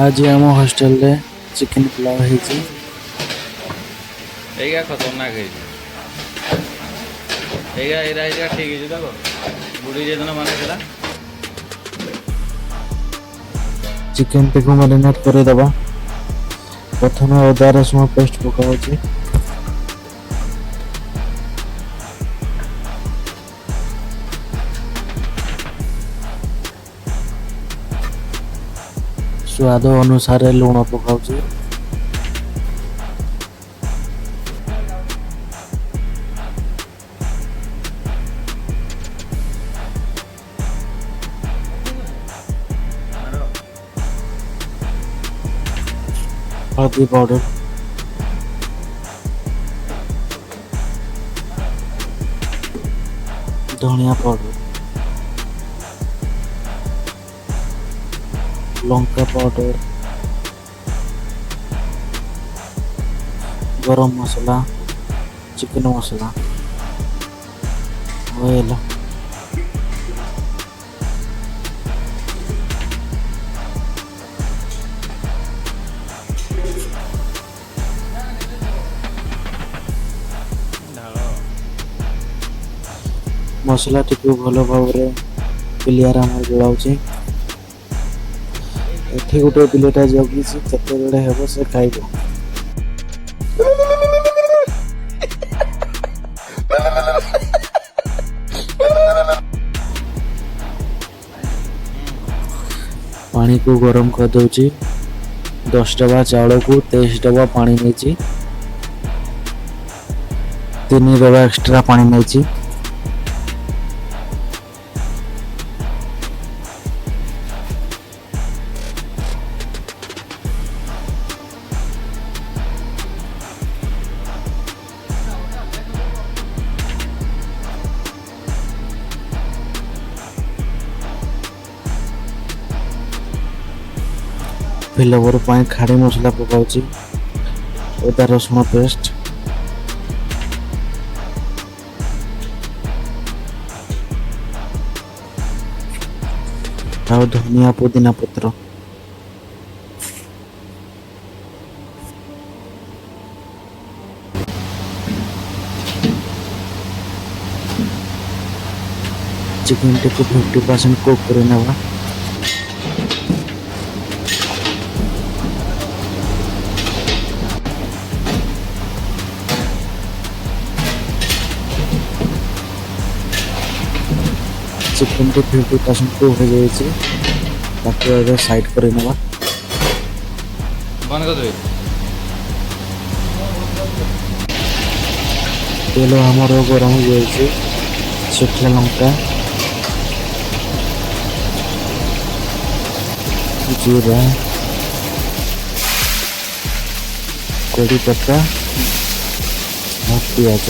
आज आम हॉस्टेल रे चिकन पुलाव ହେଇଛି। ଏଇଗା ଖତରନାକ ହେଇଛି। ଏଇଗା ଠିକ୍ ହେଇଛି ତାକୁ ବୁଢ଼ୀ ଯେଦିନ ମାନେ ଥିଲା। ଚିକେନ ଟିକୁ ମ୍ୟାରିନେଟ୍ କରିଦେବା। ପ୍ରଥମେ ଅଦା ରସୁଣ ପେଷ୍ଟ ପକାଉଛି। ସ୍ୱାଦ ଅନୁସାରେ ଲୁଣ ପକାଉଛି। हल्दी पाउडर, धनिया पाउडर, लंका पाउडर, गरम मसला, चिकन मसला, ऑयल, मसला टिक भल भाव पिलियार गोलाऊँचे। एठी गोटे पिलेटा जगी केते बेले हेबो से खाइबो। पानी को गरम कर दउची। 10 डब्बा चावल को 23 डब्बा पानी नेची। 3 डब्बा एक्स्ट्रा पानी नेची। फ्लेवर पाई खाड़ी मसला पकाउची। अदा रसुण पेस्ट, और धनिया पुदीना पत्र। चिकन टिको 50% कुक करे नेबा। चिकन को 50% कुक हो जाए ताकि साइड कर नेबा। बंद कर दे। तेल हमर गरम हो जाए। सुखा लंका, जीरा, कड़ी पत्ता और प्याज।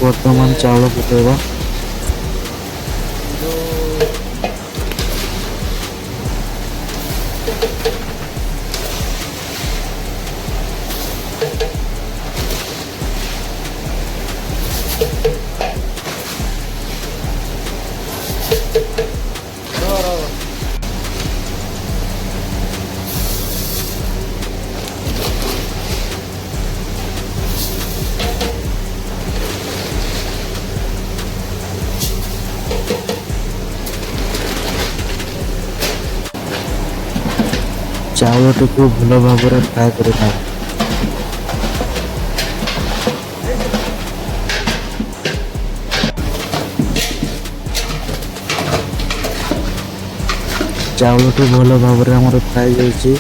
बर्तमान चावल पकेबा। चावल टिको भल भाव फ्राए करना। चावल टी भल भाव फ्राए जाइए।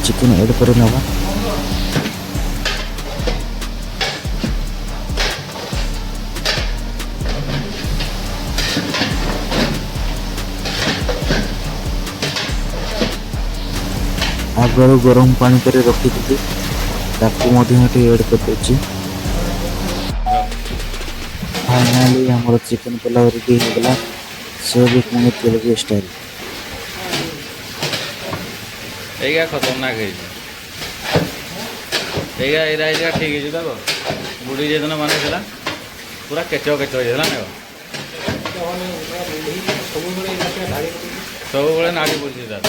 चिकन ऐड कर नेबा। आगर गरम पानी कर रखी ताकू ऐड कर। फाइनाली हमर चिकन पुलाव रेडी हो गला से भी पुणे तेलुगु स्टाइल। এইগা খতরনাক হয়েছে এইগা ଏଇଟା ଏଇଟା ଠିକ୍ ହେଇଛି ଦେଖ ବୁଢ଼ୀ ଯେଦିନ ବନେଇଥିଲା ପୁରା କେଚ କେଚ ହେଇଥିଲା ନା ସବୁବେଳେ ନାଡ଼ି ପଡ଼ିଛି ତାର